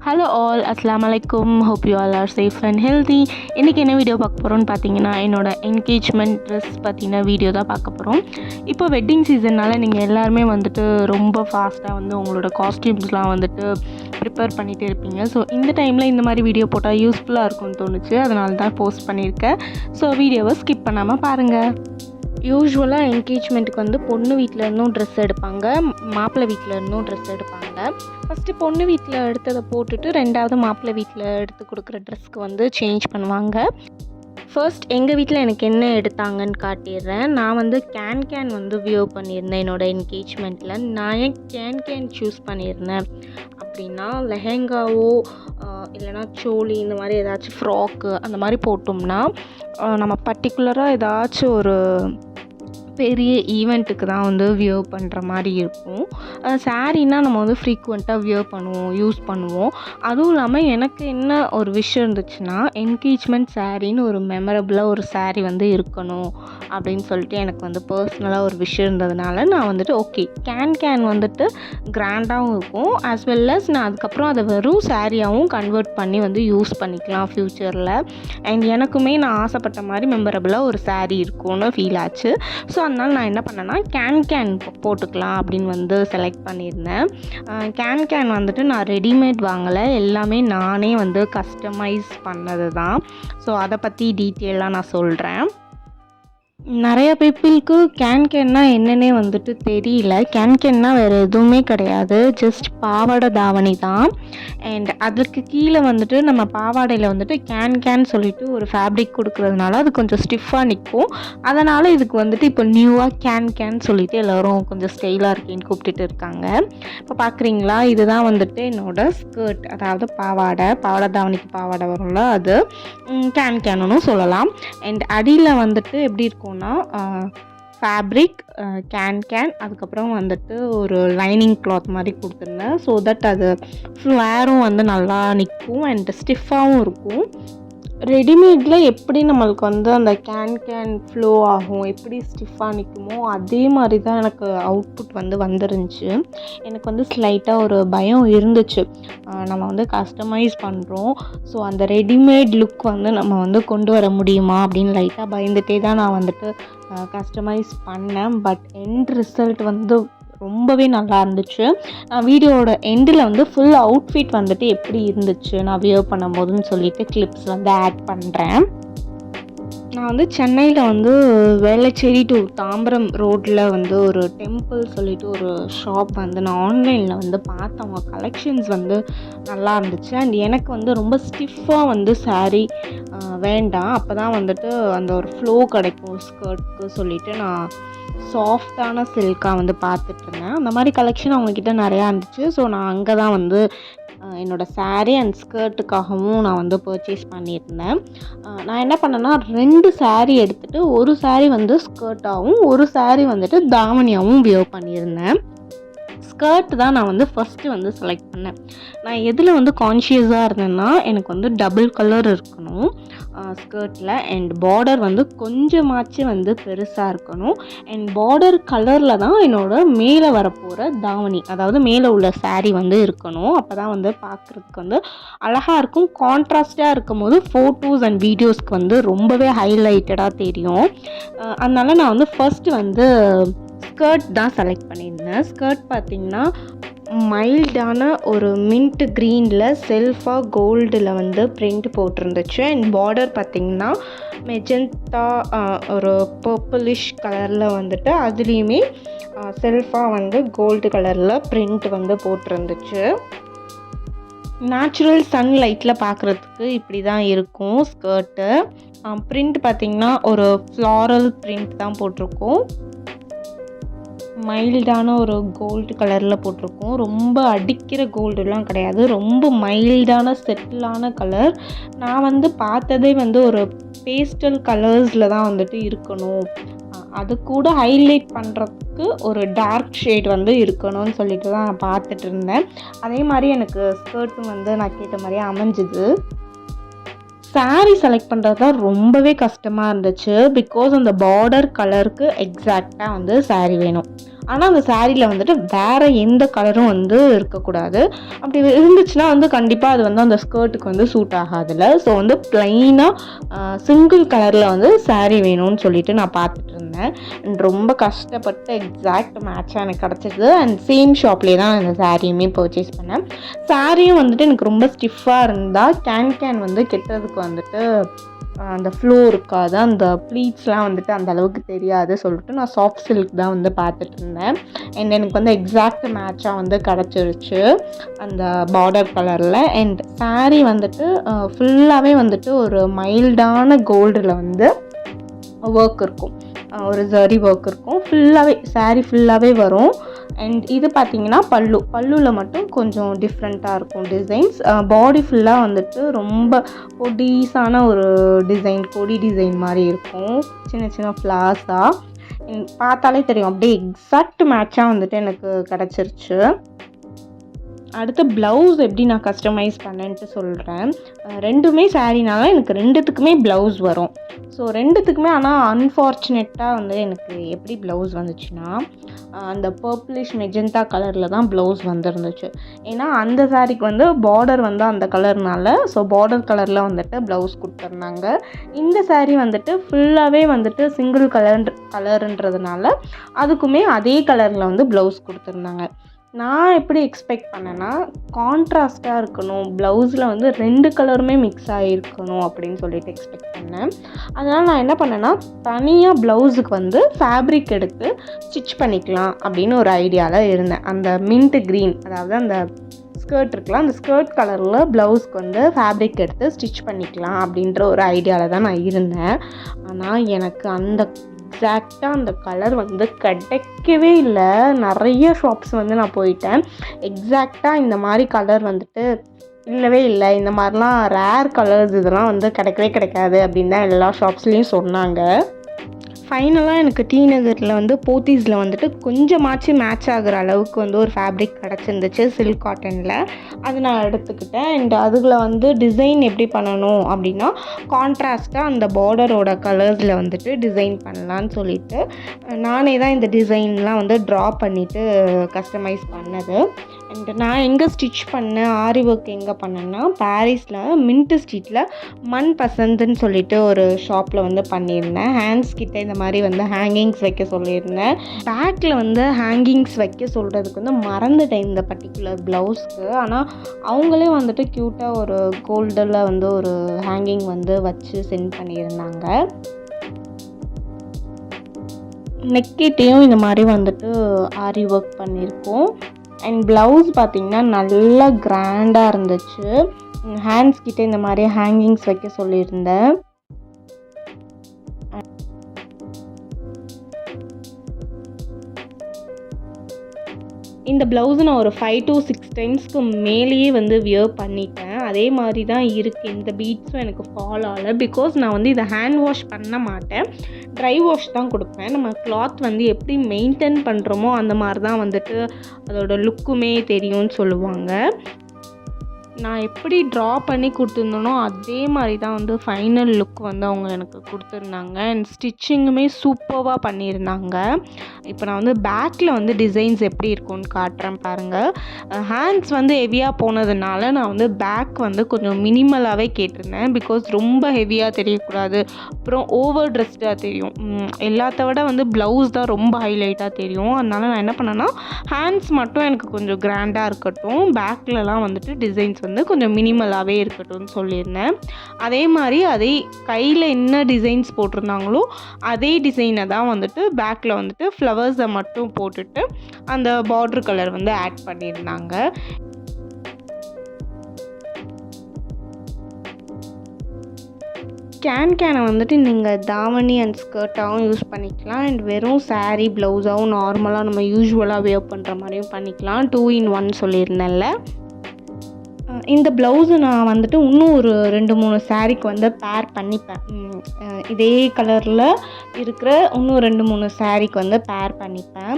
Hello all, அஸ்ஸலாமு அலைக்கும். Hope you all R safe and healthy. இன்றைக்கி என்ன வீடியோ பார்க்க போகிறோன்னு பார்த்தீங்கன்னா, என்னோடய என்கேஜ்மெண்ட் ட்ரெஸ் பற்றின வீடியோ தான் பார்க்க போகிறோம். இப்போ வெட்டிங் சீசன்னால் நீங்கள் எல்லாருமே வந்துட்டு ரொம்ப ஃபாஸ்ட்டாக வந்து உங்களோட காஸ்டியூம்ஸ்லாம் வந்துட்டு ப்ரிப்பேர் பண்ணிகிட்டு இருப்பீங்க. ஸோ இந்த டைமில் இந்த மாதிரி வீடியோ போட்டால் யூஸ்ஃபுல்லாக இருக்கும்னு தோணுச்சு, அதனால தான் போஸ்ட் பண்ணியிருக்கேன். ஸோ வீடியோவை ஸ்கிப் பண்ணாமல் பாருங்கள். யூஸ்வலாக என்கேஜ்மெண்ட்டுக்கு வந்து பொண்ணு வீட்டிலேருந்தும் ட்ரெஸ் எடுப்பாங்க, மாப்பிள்ளை வீட்டிலேருந்தும் ட்ரெஸ் எடுப்பாங்க. ஃபஸ்ட்டு பொண்ணு வீட்டில் எடுத்ததை போட்டுட்டு ரெண்டாவது மாப்பிள்ளை வீட்டில் எடுத்து கொடுக்குற ட்ரெஸ்க்கு வந்து சேஞ்ச் பண்ணுவாங்க. ஃபர்ஸ்ட் எங்கள் வீட்டில் எனக்கு என்ன எடுத்தாங்கன்னு காட்டிடுறேன். நான் வந்து கேன் வந்து வியர் பண்ணியிருந்தேன் என்னோடய என்கேஜ்மெண்ட்டில். நான் ஏன் கேன் சூஸ் பண்ணியிருந்தேன் அப்படின்னா, லெஹெங்காவோ இல்லைனா சோலி இந்த மாதிரி ஏதாச்சும் ஃப்ராக்கு அந்த மாதிரி போட்டோம்னா நம்ம பர்டிகுலராக ஏதாச்சும் ஒரு பெரிய ஈவெண்ட்டுக்கு தான் வந்து வியர் பண்ணுற மாதிரி இருக்கும். சாரீனால் நம்ம வந்து ஃப்ரீக்வெண்ட்டாக வியர் பண்ணுவோம், யூஸ் பண்ணுவோம். அதுவும் இல்லாமல் எனக்கு என்ன ஒரு விஷயம் இருந்துச்சுன்னா, என்கேஜ்மெண்ட் சாரின்னு ஒரு மெமரபுளாக ஒரு சாரீ வந்து இருக்கணும் அப்படின்னு சொல்லிட்டு எனக்கு வந்து பர்சனலாக ஒரு விஷயம் இருந்ததுனால நான் வந்துட்டு ஓகே கேன் வந்துட்டு கிராண்டாகவும் இருக்கும், ஆஸ் வெல் அஸ் நான் அதுக்கப்புறம் அதை வெறும் சாரியாகவும் கன்வெர்ட் பண்ணி வந்து யூஸ் பண்ணிக்கலாம் ஃப்யூச்சரில். அண்ட் எனக்குமே நான் ஆசைப்பட்ட மாதிரி மெமரபுளாக ஒரு சாரீ இருக்கும்னு ஃபீல் ஆச்சு. ஸோ அதனால் நான் என்ன பண்ணேன்னா கேன் போட்டுக்கலாம் அப்படின்னு வந்து செலக்ட் பண்ணியிருந்தேன். கேன் வந்துட்டு நான் ரெடிமேட் வாங்கலை, எல்லாமே நானே வந்து கஸ்டமைஸ் பண்ணது தான். ஸோ அதை பற்றி டீட்டெயிலாக நான் சொல்கிறேன். நிறைய பீப்புளுக்கு கேன்னா என்னன்னே வந்துட்டு தெரியல. கேன்னா வேறு எதுவுமே கிடையாது, ஜஸ்ட் பாவாடை தாவணி தான். அண்ட் அதுக்கு கீழே வந்துட்டு நம்ம பாவாடையில் வந்துட்டு கேன் சொல்லிட்டு ஒரு ஃபேப்ரிக் கொடுக்குறதுனால அது கொஞ்சம் ஸ்டிஃபாக நிற்கும். அதனால் இதுக்கு வந்துட்டு இப்போ நியூவாக கேன் சொல்லிட்டு எல்லோரும் கொஞ்சம் ஸ்டைலாக இருக்கேன்னு கூப்பிட்டுட்டு இருக்காங்க. இப்போ பார்க்குறீங்களா, இதுதான் வந்துட்டு என்னோடய ஸ்கர்ட், அதாவது பாவாடை தாவணிக்கு பாவாடை வரும்ல, அது கேன்னு சொல்லலாம். அண்ட் அடியில் வந்துட்டு எப்படி இருக்கும், ஃபேப்ரிக் கேன் அதுக்கப்புறம் வந்துட்டு ஒரு லைனிங் கிளாத் மாதிரி கொடுத்துருந்தேன். ஸோ தட் அது ஃப்ளேரும் வந்து நல்லா நிற்கும் அண்ட் ஸ்டிஃபாகவும் இருக்கும். ரெடிமேடில் எப்படி நம்மளுக்கு வந்து அந்த கேன் ஃப்ளோ ஆகும், எப்படி ஸ்டிஃபாக நிற்குமோ அதே மாதிரி தான் எனக்கு அவுட்புட் வந்து வந்துருந்துச்சு. எனக்கு வந்து ஸ்லைட்டாக ஒரு பயம் இருந்துச்சு, நம்ம வந்து கஸ்டமைஸ் பண்ணுறோம், ஸோ அந்த ரெடிமேட் லுக் வந்து நம்ம வந்து கொண்டு வர முடியுமா அப்படின்னு லைட்டாக பயந்துகிட்டே தான் நான் வந்துட்டு கஸ்டமைஸ் பண்ணேன். பட் எண்ட் ரிசல்ட் வந்து ரொம்பவே நல்லா இருந்துச்சு. நான் வீடியோவோட எண்டில் வந்து ஃபுல் அவுட்ஃபிட் வந்துட்டு எப்படி இருந்துச்சு நான் வியர் பண்ணும்போதுன்னு சொல்லிட்டு கிளிப்ஸ் வந்து ஆட் பண்ணுறேன். நான் வந்து சென்னையில் வந்து வேளச்சேரி டு தாம்பரம் ரோட்டில் வந்து ஒரு டெம்பிள் சொல்லிட்டு ஒரு ஷாப் வந்து நான் ஆன்லைனில் வந்து பார்த்தேன். அவங்க கலெக்ஷன்ஸ் வந்து நல்லா இருந்துச்சு. அண்ட் எனக்கு வந்து ரொம்ப ஸ்டிஃபாக வந்து சாரீ வேண்டாம், அப்போ தான் வந்துட்டு அந்த ஒரு ஃப்ளோ கிடைக்கும் ஸ்கர்ட்க்கு சொல்லிட்டு நான் சாஃப்டான சில்காக வந்து பார்த்துட்ருந்தேன். அந்த மாதிரி கலெக்ஷன் அவங்கக்கிட்ட நிறையா இருந்துச்சு. ஸோ நான் அங்கே தான் வந்து என்னோடய சாரீ அண்ட் ஸ்கர்ட்டுக்காகவும் நான் வந்து பர்ச்சேஸ் பண்ணியிருந்தேன். நான் என்ன பண்ணேன்னா 2 சாரீ எடுத்துகிட்டு ஒரு சாரீ வந்து ஸ்கர்ட்டாகவும் ஒரு சாரீ வந்துட்டு தாவணியாகவும் வியர் பண்ணியிருந்தேன். ஸ்கர்ட் தான் நான் வந்து ஃபஸ்ட்டு வந்து செலக்ட் பண்ணேன். நான் எதில் வந்து கான்ஷியஸாக இருந்தேன்னா, எனக்கு வந்து டபுள் கலர் இருக்கணும் ஸ்கர்ட்டில், அண்ட் பார்டர் வந்து கொஞ்சமாச்சும் வந்து பெருசாக இருக்கணும். அண்ட் பார்டர் கலரில் தான் என்னோடய மேலே வரப்போகிற தாவணி, அதாவது மேலே உள்ள சாரீ வந்து இருக்கணும். அப்போ தான் வந்து பார்க்குறதுக்கு வந்து அழகாக இருக்கும். கான்ட்ராஸ்டாக இருக்கும் போது ஃபோட்டோஸ் அண்ட் வீடியோஸ்க்கு வந்து ரொம்பவே ஹைலைட்டடாக தெரியும். அதனால் நான் வந்து ஃபஸ்ட்டு வந்து ஸ்கர்ட் தான் செலக்ட் பண்ணியிருந்தேன். ஸ்கர்ட் பார்த்திங்கன்னா மைல்டான ஒரு மின்ட் க்ரீனில் செல்ஃபாக கோல்டில் வந்து பிரிண்ட் போட்டிருந்துச்சு. அண்ட் பார்டர் பார்த்திங்கன்னா மெஜந்தா ஒரு பர்பிளிஷ் கலரில் வந்துட்டு அதுலேயுமே செல்ஃபாக வந்து கோல்டு கலரில் பிரிண்ட் வந்து போட்டிருந்துச்சு. நேச்சுரல் சன்லைட்டில் பார்க்குறதுக்கு இப்படி தான் இருக்கும் ஸ்கர்ட்டு. பிரிண்ட் பார்த்திங்கன்னா ஒரு ஃப்ளாரல் பிரிண்ட் தான் போட்டிருக்கோம். மைல்டான ஒரு கோல்டு கலரில் போட்டிருக்கோம். ரொம்ப அடிக்கிற கோல்டுலாம் கிடையாது, ரொம்ப மைல்டான செட்டிலான கலர். நான் வந்து பார்த்ததே வந்து ஒரு பேஸ்டல் கலர்ஸில் தான் வந்துட்டு இருக்கணும், அது கூட ஹைலைட் பண்ணுறதுக்கு ஒரு டார்க் ஷேட் வந்து இருக்கணும்னு சொல்லிட்டு தான் நான் பார்த்துட்டு இருந்தேன். அதே மாதிரி எனக்கு ஸ்கர்ட்டும் வந்து நான் கேட்ட மாதிரியே அமைஞ்சுது. சாரீ செலக்ட் பண்ணுறது தான் ரொம்பவே கஷ்டமாக இருந்துச்சு. பிகாஸ் அந்த பார்டர் கலருக்கு எக்ஸாக்டாக வந்து சாரீ வேணும். ஆனால் அந்த சாரியில் வந்துட்டு வேறு எந்த கலரும் வந்து இருக்கக்கூடாது. அப்படி இருந்துச்சுன்னா வந்து கண்டிப்பாக அது வந்து அந்த ஸ்கர்ட்டுக்கு வந்து சூட் ஆகாதுல்ல. ஸோ வந்து ப்ளைனாக சிங்கிள் கலரில் வந்து சாரீ வேணும்னு சொல்லிட்டு நான் பார்த்துட்டு இருந்தேன். அண்ட் ரொம்ப கஷ்டப்பட்டு எக்ஸாக்ட் மேட்சாக எனக்கு கிடச்சிது. அண்ட் சேம் ஷாப்லேயே தான் இந்த சாரியுமே பர்ச்சேஸ் பண்ணேன். சாரியும் வந்துட்டு எனக்கு ரொம்ப ஸ்டிஃபாக இருந்தால் கேன் வந்து கெட்டதுக்கு வந்துட்டு அந்த ஃப்ளோ இருக்காது, அந்த ப்ளீட்ஸ்லாம் வந்துட்டு அந்த அளவுக்கு தெரியாது சொல்லிட்டு நான் சாஃப்ட் சில்க் தான் வந்து பார்த்துட்டு இருந்தேன். அண்ட் எனக்கு வந்து எக்ஸாக்ட் மேட்சாக வந்து கிடச்சிருச்சு அந்த பார்டர் கலரில். அண்ட் சாரீ வந்துட்டு ஃபுல்லாகவே வந்துட்டு ஒரு மைல்டான கோல்டில் வந்து ஒர்க் இருக்கும், ஒரு ஜரி ஒர்க் இருக்கும். ஃபுல்லாகவே சாரீ ஃபுல்லாகவே வரும். அண்ட் இது பார்த்திங்கன்னா பல்லுவில் மட்டும் கொஞ்சம் டிஃப்ரெண்ட்டாக இருக்கும் டிசைன்ஸ். பாடி ஃபுல்லாக வந்துட்டு ரொம்ப பொடிசான ஒரு டிசைன், கொடி டிசைன் மாதிரி இருக்கும், சின்ன சின்ன ஃப்ளார்ஸாக. பார்த்தாலே தெரியும் அப்படியே எக்ஸாக்ட் மேட்சாக வந்துட்டு எனக்கு கிடச்சிருச்சு. அடுத்து ப்ளவுஸ் எப்படி நான் கஸ்டமைஸ் பண்ணேன்ட்டு சொல்கிறேன். ரெண்டுமே சாரீனால எனக்கு ரெண்டுத்துக்குமே ப்ளவுஸ் வரும். ஸோ ரெண்டுத்துக்குமே ஆனால் அன்ஃபார்ச்சுனேட்டாக வந்து எனக்கு எப்படி ப்ளவுஸ் வந்துச்சுன்னா அந்த பர்பிளிஷ் மெஜெண்டா கலரில் தான் ப்ளவுஸ் வந்துருந்துச்சு. ஏன்னா அந்த சாரீக்கு வந்து பார்டர் வந்து அந்த கலர்னால ஸோ பார்டர் கலரில் வந்துட்டு ப்ளவுஸ் கொடுத்துருந்தாங்க. இந்த சாரீ வந்துட்டு ஃபுல்லாகவே வந்துட்டு சிங்கிள் கலருன்றதுனால அதுக்குமே அதே கலரில் வந்து ப்ளவுஸ் கொடுத்துருந்தாங்க. நான் எப்படி எக்ஸ்பெக்ட் பண்ணேன்னா கான்ட்ராஸ்ட்டாக இருக்கணும், ப்ளவுஸில் வந்து 2 கலருமே மிக்ஸ் ஆகிருக்கணும் அப்படின்னு சொல்லிட்டு எக்ஸ்பெக்ட் பண்ணேன். அதனால் நான் என்ன பண்ணேன்னா தனியாக ப்ளவுஸுக்கு வந்து ஃபேப்ரிக் எடுத்து ஸ்டிச் பண்ணிக்கலாம் அப்படின்னு ஒரு ஐடியாவில் இருந்தேன். அந்த மின்ட் க்ரீன், அதாவது அந்த ஸ்கர்ட் இருக்கலாம், அந்த ஸ்கர்ட் கலரில் ப்ளவுஸ்க்கு வந்து ஃபேப்ரிக் எடுத்து ஸ்டிச் பண்ணிக்கலாம் அப்படின்ற ஒரு ஐடியாவில் தான் நான் இருந்தேன். ஆனால் எனக்கு அந்த எக்ஸாக்டாக அந்த கலர் வந்து கிடைக்கவே இல்லை. நிறைய ஷாப்ஸ் வந்து நான் போயிட்டேன், எக்ஸாக்டாக இந்த மாதிரி கலர் வந்துட்டு இல்லவே இல்லை. இந்த மாதிரிலாம் ரேர் கலர்ஸ் இதெல்லாம் வந்து கிடைக்காது அப்படின்னு தான் எல்லா ஷாப்ஸ்லேயும் சொன்னாங்க. ஃபைனலாக எனக்கு டி நகரில் வந்து போத்தீஸில் வந்துட்டு கொஞ்சமாச்சு மேட்ச் ஆகிற அளவுக்கு வந்து ஒரு ஃபேப்ரிக் கிடச்சிருந்துச்சு சில்க் காட்டனில். அது நான் எடுத்துக்கிட்டேன். அண்ட் அதில் வந்து டிசைன் எப்படி பண்ணணும் அப்படின்னா கான்ட்ராஸ்ட்டாக அந்த பார்டரோட கலர்ஸில் வந்துட்டு டிசைன் பண்ணலான்னு சொல்லிட்டு நானே தான் இந்த டிசைன்லாம் வந்து ட்ரா பண்ணிவிட்டு கஸ்டமைஸ் பண்ணது. அண்ட் நான் எங்கே ஸ்டிச் பண்ணேன், ஆரி ஒர்க் எங்கே பண்ணேன்னா பாரிஸில் மின்ட்டு ஸ்ட்ரீட்டில் மண் பசந்துன்னு சொல்லிட்டு ஒரு ஷாப்பில் வந்து பண்ணியிருந்தேன். ஹேண்ட்ஸ் கிட்டே இந்த மாதிரி வந்து ஹேங்கிங்ஸ் வைக்க சொல்லியிருந்தேன். பேக்கில் வந்து ஹேங்கிங்ஸ் வைக்க சொல்கிறதுக்கு வந்து மறந்துட்டேன் இந்த பர்டிகுலர் ப்ளவுஸ்க்கு. ஆனால் அவங்களே வந்துட்டு க்யூட்டாக ஒரு கோல்டில் வந்து ஒரு ஹேங்கிங் வந்து வச்சு சென்ட் பண்ணியிருந்தாங்க. நெக்கிட்டையும் இந்த மாதிரி வந்துட்டு ஆரி ஒர்க் பண்ணியிருக்கோம். அண்ட் ப்ளவுஸ் பார்த்திங்கன்னா நல்லா கிராண்டாக இருந்துச்சு. ஹேண்ட்ஸ் கிட்டே இந்த மாதிரி ஹேங்கிங்ஸ் வைக்க சொல்லியிருந்தேன். இந்த ப்ளவுஸு நான் ஒரு 5 to 6 டைம்ஸ்க்கு மேலேயே வந்து வியர் பண்ணிட்டேன். அதே மாதிரி தான் இருக்குது. இந்த பீட்ஸும் எனக்கு ஃபால் ஆகலை. பிகாஸ் நான் வந்து இதை ஹேண்ட் வாஷ் பண்ண மாட்டேன், ட்ரை வாஷ் தான் கொடுப்பேன். நம்ம கிளாத் வந்து எப்படி மெயின்டைன் பண்ணுறோமோ அந்த மாதிரி தான் வந்துட்டு அதோட லுக்குமே தெரியும்னு சொல்லுவாங்க. நான் எப்படி ட்ரா பண்ணி கொடுத்துருந்தனோ அதே மாதிரி தான் வந்து ஃபைனல் லுக் வந்து அவங்க எனக்கு கொடுத்துருந்தாங்க. அண்ட் ஸ்டிச்சிங்குமே சூப்பராக பண்ணியிருந்தாங்க. இப்போ நான் வந்து பேக்கில் வந்து டிசைன்ஸ் எப்படி இருக்கும்னு காட்டுறேன் பாருங்கள். ஹேண்ட்ஸ் வந்து ஹெவியாக போனதுனால நான் வந்து பேக் வந்து கொஞ்சம் மினிமலாகவே கேட்டிருந்தேன். பிகாஸ் ரொம்ப ஹெவியாக தெரியக்கூடாது, அப்புறம் ஓவர் ட்ரெஸ்டாக தெரியும். எல்லாத்த விட வந்து ப்ளவுஸ் தான் ரொம்ப ஹைலைட்டாக தெரியும். அதனால் நான் என்ன பண்ணேன்னா ஹேண்ட்ஸ் மட்டும் எனக்கு கொஞ்சம் கிராண்டாக இருக்கட்டும், பேக்லலாம் வந்துட்டு டிசைன்ஸ் வந்து கொஞ்சம் மினிமலாகவே இருக்கட்டும்னு சொல்லியிருந்தேன். அதே மாதிரி அதே கையில் என்ன டிசைன்ஸ் போட்டிருந்தாங்களோ அதே டிசைனை தான் வந்துட்டு பேக்கில் வந்துட்டு ஃப்ளவர்ஸை மட்டும் போட்டுட்டு அந்த பார்டர் கலர் வந்து ஆட் பண்ணியிருந்தாங்க. கேனை வந்துட்டு நீங்கள் தாவணி அண்ட் ஸ்கர்ட்டாகவும் யூஸ் பண்ணிக்கலாம். அண்ட் வெறும் சாரீ ப்ளவுஸாகவும் நார்மலாக நம்ம யூஸ்வலாக வேர் பண்ணுற மாதிரியும் பண்ணிக்கலாம். 2 in 1 சொல்லியிருந்தேன்ல. இந்த ப்ளவுஸு நான் வந்துட்டு இன்னும் ஒரு 2-3 சாரீக்கு வந்து பேர் பண்ணிப்பேன். இதே கலரில் இருக்கிற இன்னும் 2-3 சாரீக்கு வந்து பேர் பண்ணிப்பேன்.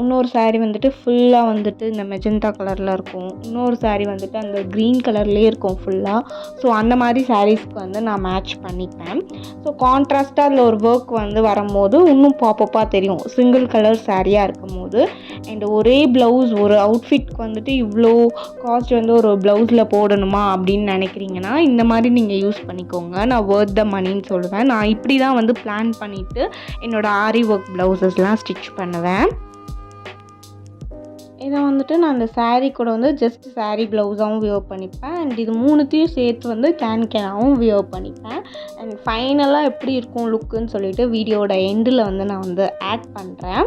இன்னொரு saree வந்துட்டு ஃபுல்லாக வந்துட்டு இந்த மெஜந்தா கலரில் இருக்கும். இன்னொரு saree வந்துட்டு அந்த க்ரீன் கலர்லேயே இருக்கும் ஃபுல்லாக. ஸோ அந்த மாதிரி சாரீஸ்க்கு வந்து நான் மேட்ச் பண்ணிப்பேன். ஸோ கான்ட்ராஸ்ட்டாக அதில் ஒரு ஒர்க் வந்து வரும்போது இன்னும் பாப்பப்பாக தெரியும் சிங்கிள் கலர் சாரியாக இருக்கும் போது. அண்ட் ஒரே ப்ளவுஸ் ஒரு அவுட்ஃபிட்க்கு வந்துட்டு இவ்வளோ காஸ்ட் வந்து ஒரு ப்ளவுஸில் போடணுமா அப்படின்னு நினைக்கிறீங்கன்னா இந்த மாதிரி நீங்கள் யூஸ் பண்ணிக்கோங்க. நான் வொர்த் த மணின்னு சொல்லுவேன். நான் இப்படி தான் வந்து பிளான் பண்ணிவிட்டு என்னோடய ஆரி ஒர்க் ப்ளவுசஸ்லாம் ஸ்டிச் பண்ணுவேன். இதை வந்துட்டு நான் அந்த saree கூட வந்து ஜஸ்ட் saree ப்ளவுஸாகவும் வியர் பண்ணிப்பேன். அண்ட் இது மூணுத்தையும் சேர்த்து வந்து கேனாகவும் வியர் பண்ணிப்பேன். அண்ட் ஃபைனலாக எப்படி இருக்கும் லுக்குன்னு சொல்லிட்டு வீடியோட எண்டில் வந்து நான் வந்து ஆட் பண்ணுறேன்.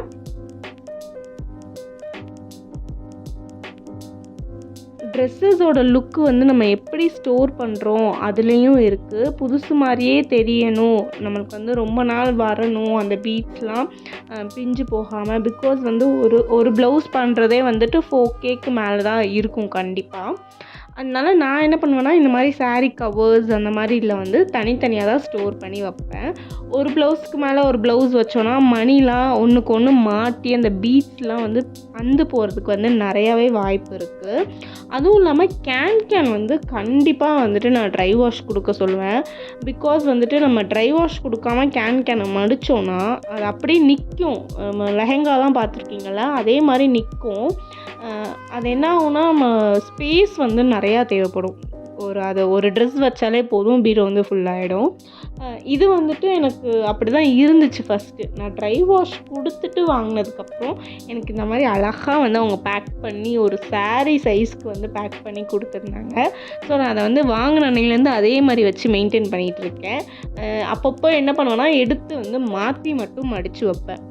ட்ரெஸ்ஸஸோட லுக்கு வந்து நம்ம எப்படி ஸ்டோர் பண்ணுறோம் அதுலேயும் இருக்குது. புதுசு மாதிரியே தெரியணும், நம்மளுக்கு வந்து ரொம்ப நாள் வரணும், அந்த பீட்ஸ்லாம் பிஞ்சு போகாமல். பிகாஸ் வந்து ஒரு ப்ளவுஸ் பண்ணுறதே வந்துட்டு 4Kக்கு மேலே தான் இருக்கும் கண்டிப்பாக. அதனால நான் என்ன பண்ணுவேன்னா இந்த மாதிரி saree கவர்ஸ் அந்த மாதிரில வந்து தனித்தனியாக தான் ஸ்டோர் பண்ணி வைப்பேன். ஒரு ப்ளவுஸ்க்கு மேலே ஒரு ப்ளவுஸ் வச்சோன்னா மணிலாம் ஒன்றுக்கு ஒன்று மாட்டி அந்த பீட்ஸ்லாம் வந்து அந்து போகிறதுக்கு வந்து நிறையாவே வாய்ப்பு இருக்குது. அதுவும் இல்லாமல் கேன் வந்து கண்டிப்பாக வந்துட்டு நான் ட்ரை வாஷ் கொடுக்க சொல்லுவேன். பிகாஸ் வந்துட்டு நம்ம ட்ரை வாஷ் கொடுக்காம கேனை மடித்தோன்னா அது அப்படியே நிற்கும். நம்ம லெஹெங்காலாம் பார்த்துருக்கீங்களா, அதே மாதிரி நிற்கும். அது என்ன ஆகும்னா நம்ம ஸ்பேஸ் வந்து நிறையா தேவைப்படும். ஒரு ட்ரெஸ் வச்சாலே போதும், பீரோ வந்து ஃபுல்லாகிடும். இது வந்துட்டு எனக்கு அப்படி தான் இருந்துச்சு ஃபஸ்ட்டு. நான் ட்ரை வாஷ் கொடுத்துட்டு வாங்கினதுக்கப்புறம் எனக்கு இந்த மாதிரி அழகாக வந்து அவங்க பேக் பண்ணி ஒரு saree சைஸ்க்கு வந்து பேக் பண்ணி கொடுத்துருந்தாங்க. ஸோ நான் அதை வந்து வாங்கின அன்னையிலேருந்து அதே மாதிரி வச்சு மெயின்டைன் பண்ணிகிட்ருக்கேன். அப்பப்போ என்ன பண்ணுவேன்னா எடுத்து வந்து மாற்றி மட்டும் மடித்து வைப்பேன்.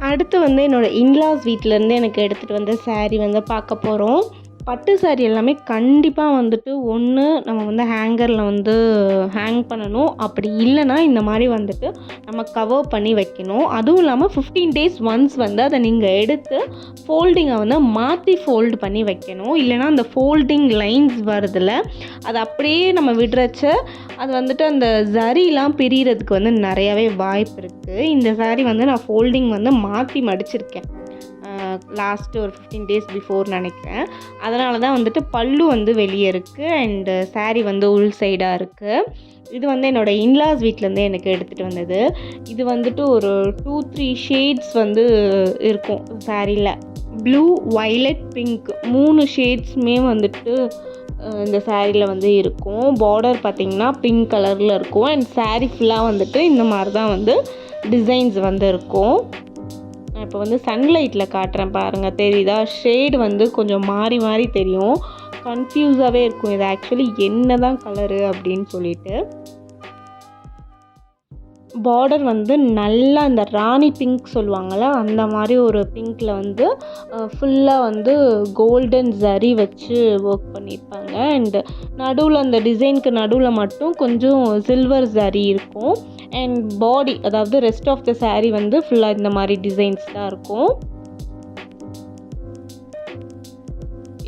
அடுத்து வந்து என்னோடய இன்லாஸ் வீட்டிலேருந்து எனக்கு எடுத்துகிட்டு வந்த saree வந்து பார்க்க போகிறோம். பட்டு saree எல்லாமே கண்டிப்பாக வந்துட்டு ஒன்று நம்ம வந்து ஹேங்கரில் வந்து ஹேங் பண்ணணும். அப்படி இல்லைனா இந்த மாதிரி வந்துட்டு நம்ம கவர் பண்ணி வைக்கணும். அதுவும் இல்லாமல் 15 days ஒன்ஸ் வந்து அதை நீங்கள் எடுத்து ஃபோல்டிங்கை வந்து மாற்றி ஃபோல்டு பண்ணி வைக்கணும். இல்லைனா அந்த ஃபோல்டிங் லைன்ஸ் வருதில்ல, அது அப்படியே நம்ம விடுறச்ச அது வந்துட்டு அந்த ஜரிலாம் பிரிகிறதுக்கு வந்து நிறையாவே வாய்ப்பு இருக்குது. இந்த saree வந்து நான் ஃபோல்டிங் வந்து மாற்றி மடிச்சிருக்கேன் லாஸ்ட்டு ஒரு 15 days பிஃபோர் நினைக்கிறேன். அதனால தான் வந்துட்டு பல்லு வந்து வெளியே இருக்குது அண்டு saree வந்து உள் சைடாக இருக்குது. இது வந்து என்னோடய இன்லாஸ் வீட்டிலேருந்தே எனக்கு எடுத்துகிட்டு வந்தது. இது வந்துட்டு ஒரு 2-3 ஷேட்ஸ் வந்து இருக்கும் சாரியில். ப்ளூ, வைலட், பிங்க் 3 ஷேட்ஸுமே வந்துட்டு இந்த சாரியில் வந்து இருக்கும். பார்டர் பார்த்திங்கன்னா பிங்க் கலரில் இருக்கும். அண்ட் saree ஃபுல்லாக வந்துட்டு இந்த மாதிரி தான் வந்து டிசைன்ஸ் வந்து இருக்கும். நான் இப்போ வந்து சன்லைட்டில் காட்டுறேன் பாருங்கள், தெரியுதா? ஷேடு வந்து கொஞ்சம் மாறி மாறி தெரியும், கன்ஃபியூஸாகவே இருக்கும் இது ஆக்சுவலி என்ன தான் கலரு அப்படின்னு சொல்லிட்டு. பார்டர் வந்து நல்லா இந்த ராணி பிங்க் சொல்லுவாங்கள்ல, அந்த மாதிரி ஒரு பிங்க்கில் வந்து ஃபுல்லாக வந்து கோல்டன் ஜரி வச்சு ஒர்க் பண்ணியிருப்பாங்க. அண்டு நடுவில் அந்த டிசைனுக்கு நடுவில் மட்டும் கொஞ்சம் சில்வர் ஜரி இருக்கும். அண்ட் பாடி, அதாவது ரெஸ்ட் ஆஃப் த saree வந்து ஃபுல்லாக இந்த மாதிரி டிசைன்ஸ் தான் இருக்கும்.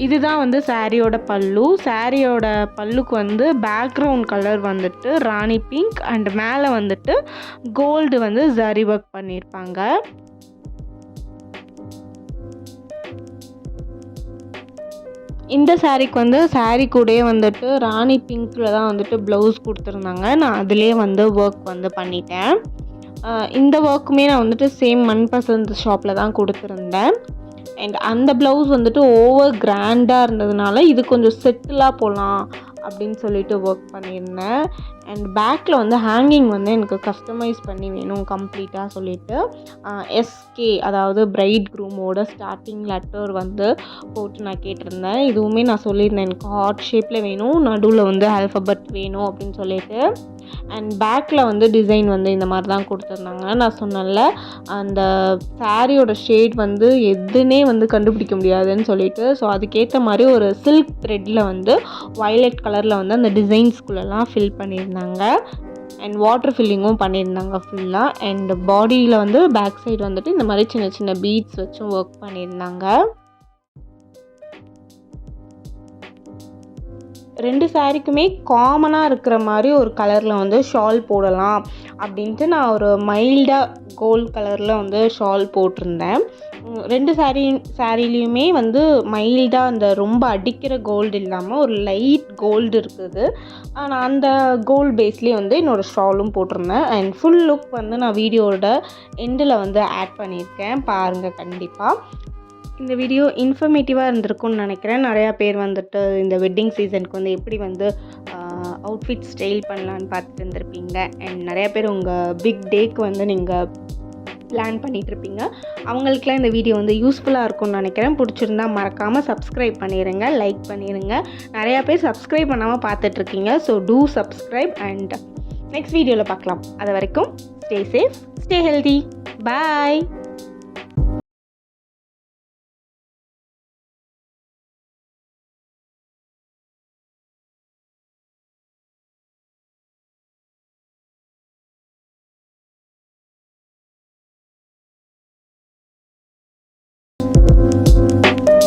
இதுதான் வந்து சாரியோட பல்லு. சாரியோட பல்லுக்கு வந்து பேக்ரவுண்ட் கலர் வந்துட்டு ராணி பிங்க் அண்ட் மேலே வந்துட்டு கோல்டு வந்து ஜரி ஒர்க் பண்ணியிருப்பாங்க. இந்த சாரீக்கு வந்து saree கூடயே வந்துட்டு ராணி பிங்க்கில் தான் வந்துட்டு ப்ளவுஸ் கொடுத்துருந்தாங்க. நான் அதிலே வந்து ஒர்க் வந்து பண்ணிட்டேன். இந்த ஒர்க்குமே நான் வந்துட்டு சேம் மன்பசந்த் ஷாப்பில் தான் கொடுத்துருந்தேன். அண்ட் அந்த ப்ளவுஸ் வந்துட்டு ஓவர் கிராண்டாக இருந்ததுனால இது கொஞ்சம் செட்டிலாக போகலாம் அப்படின்னு சொல்லிட்டு ஒர்க் பண்ணியிருந்தேன். அண்ட் பேக்கில் வந்து ஹேங்கிங் வந்து எனக்கு கஸ்டமைஸ் பண்ணி வேணும் கம்ப்ளீட்டாக சொல்லிவிட்டு எஸ்கே, அதாவது பிரைட் க்ரூமோட ஸ்டார்டிங் லெட்டர் வந்து போட்டு நான் கேட்டிருந்தேன். இதுவுமே நான் சொல்லியிருந்தேன் எனக்கு ஹார்ட் ஷேப்பில் வேணும், நடுவில் வந்து ஆல்ஃபபெட் வேணும் அப்படின்னு சொல்லிட்டு. அண்ட் பேக்கில் வந்து டிசைன் வந்து இந்த மாதிரி தான் கொடுத்துருந்தாங்க. நான் சொன்னேன்ல அந்த சாரியோட ஷேட் வந்து எதுனே வந்து கண்டுபிடிக்க முடியாதுன்னு சொல்லிட்டு. ஸோ அதுக்கேற்ற மாதிரி ஒரு சில்க் த்ரெட்டில் வந்து வயலட் கலரில் வந்து அந்த டிசைன்ஸ்குள்ளெல்லாம் ஃபில் பண்ணியிருந்தாங்க. அண்ட் வாட்டர் ஃபில்லிங்கும் பண்ணியிருந்தாங்க ஃபுல்லாக. அண்ட் பாடியில் வந்து பேக் சைடு வந்துட்டு இந்த மாதிரி சின்ன சின்ன பீட்ஸ் வச்சும் ஒர்க் பண்ணியிருந்தாங்க. 2 சாரீக்குமே காமனாக இருக்கிற மாதிரி ஒரு கலரில் வந்து ஷால் போடலாம் அப்படின்ட்டு நான் ஒரு மைல்டாக கோல்ட் கலரில் வந்து ஷால் போட்டிருந்தேன். 2 சாரீலையுமே வந்து மைல்டாக அந்த ரொம்ப அடிக்கிற கோல்டு இல்லாமல் ஒரு லைட் கோல்டு இருக்குது. நான் அந்த கோல்டு பேஸ்லேயே வந்து என்னோடய ஷாலும் போட்டிருந்தேன். அண்ட் ஃபுல் லுக் வந்து நான் வீடியோட எண்டில் வந்து ஆட் பண்ணியிருக்கேன், பாருங்கள் கண்டிப்பாக. இந்த வீடியோ இன்ஃபர்மேட்டிவாக இருந்திருக்கும்னு நினைக்கிறேன். நிறையா பேர் வந்துட்டு இந்த வெட்டிங் சீசனுக்கு வந்து எப்படி வந்து அவுட்ஃபிட் ஸ்டைல் பண்ணலான்னு பார்த்துட்டு இருந்திருப்பீங்க. அண்ட் நிறையா பேர் உங்கள் பிக் டேக்கு வந்து நீங்கள் பிளான் பண்ணிகிட்ருப்பீங்க. அவங்களுக்குலாம் இந்த வீடியோ வந்து யூஸ்ஃபுல்லாக இருக்கும்னு நினைக்கிறேன். பிடிச்சிருந்தா மறக்காமல் சப்ஸ்கிரைப் பண்ணிடுங்க, லைக் பண்ணிடுங்க. நிறையா பேர் சப்ஸ்கிரைப் பண்ணாமல் பார்த்துட்ருக்கீங்க. So two subscribe and next வீடியோவில் பார்க்கலாம். அது வரைக்கும் ஸ்டே சேஃப், ஸ்டே ஹெல்தி, பாய்.